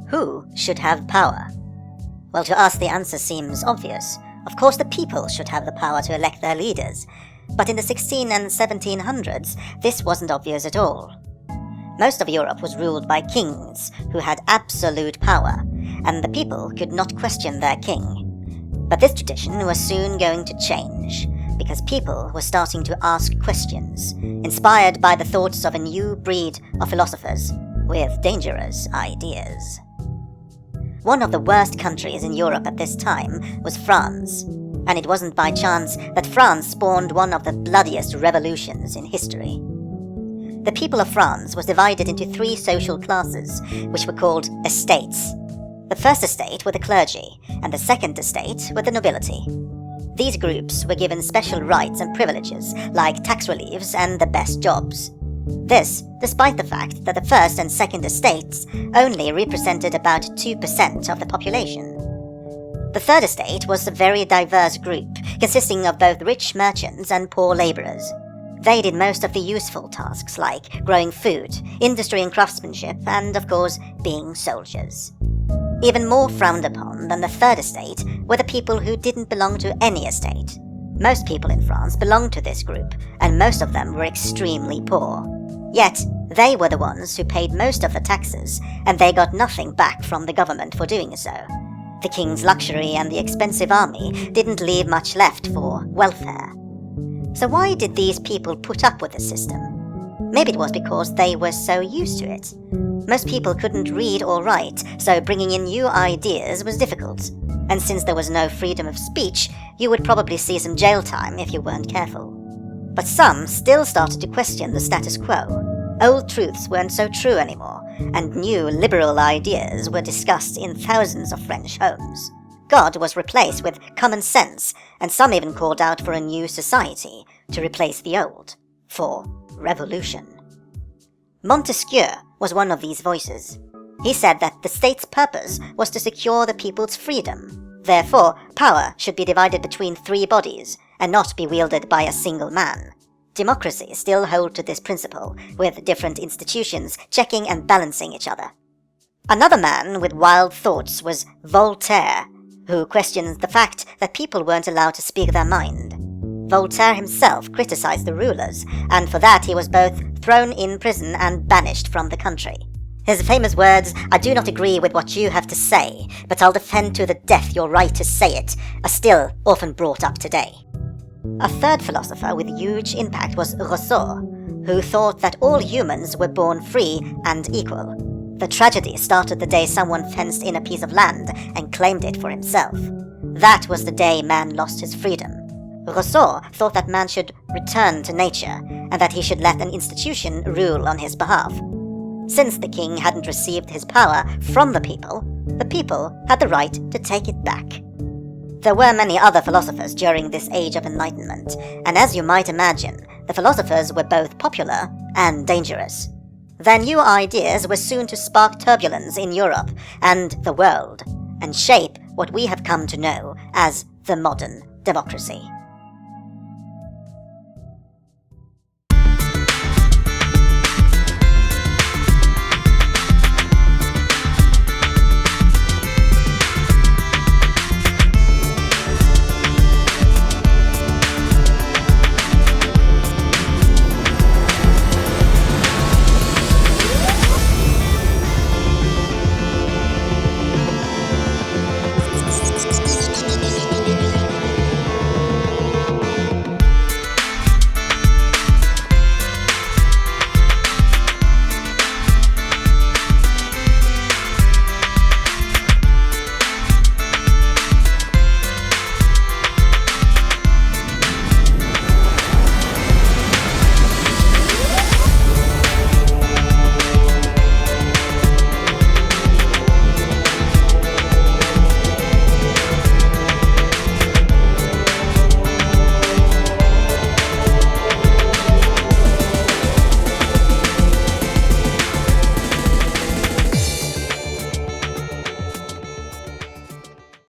Who should have power? Well, to us the answer seems obvious. Of course the people should have the power to elect their leaders. But in the 1600s and 1700s, this wasn't obvious at all. Most of Europe was ruled by kings who had absolute power, and the people could not question their king. But this tradition was soon going to change, because people were starting to ask questions, inspired by the thoughts of a new breed of philosophers with dangerous ideas. One of the worst countries in Europe at this time was France, and it wasn't by chance that France spawned one of the bloodiest revolutions in history. The people of France was divided into three social classes, which were called estates. The first estate were the clergy, and the second estate were the nobility. These groups were given special rights and privileges, like tax reliefs and the best jobs. This, despite the fact that the first and second estates only represented about 2% of the population. The third estate was a very diverse group, consisting of both rich merchants and poor laborers. They did most of the useful tasks like growing food, industry and craftsmanship, and, of course, being soldiers. Even more frowned upon than the third estate were the people who didn't belong to any estate. Most people in France belonged to this group, and most of them were extremely poor. Yet, they were the ones who paid most of the taxes, and they got nothing back from the government for doing so. The king's luxury and the expensive army didn't leave much left for welfare. So why did these people put up with the system? Maybe it was because they were so used to it. Most people couldn't read or write, so bringing in new ideas was difficult. And since there was no freedom of speech, you would probably see some jail time if you weren't careful. But some still started to question the status quo. Old truths weren't so true anymore, and new liberal ideas were discussed in thousands of French homes. God was replaced with common sense, and some even called out for a new society to replace the old, for revolution. Montesquieu was one of these voices. He said that the state's purpose was to secure the people's freedom. Therefore, power should be divided between three bodies, and not be wielded by a single man. Democracy still holds to this principle, with different institutions checking and balancing each other. Another man with wild thoughts was Voltaire, who questions the fact that people weren't allowed to speak their mind. Voltaire himself criticized the rulers, and for that he was both thrown in prison and banished from the country. His famous words, "I do not agree with what you have to say, but I'll defend to the death your right to say it," are still often brought up today. A third philosopher with huge impact was Rousseau, who thought that all humans were born free and equal. The tragedy started the day someone fenced in a piece of land and claimed it for himself. That was the day man lost his freedom. Rousseau thought that man should return to nature, and that he should let an institution rule on his behalf. Since the king hadn't received his power from the people had the right to take it back. There were many other philosophers during this age of enlightenment, and as you might imagine, the philosophers were both popular and dangerous. Their new ideas were soon to spark turbulence in Europe and the world, and shape what we have come to know as the modern democracy.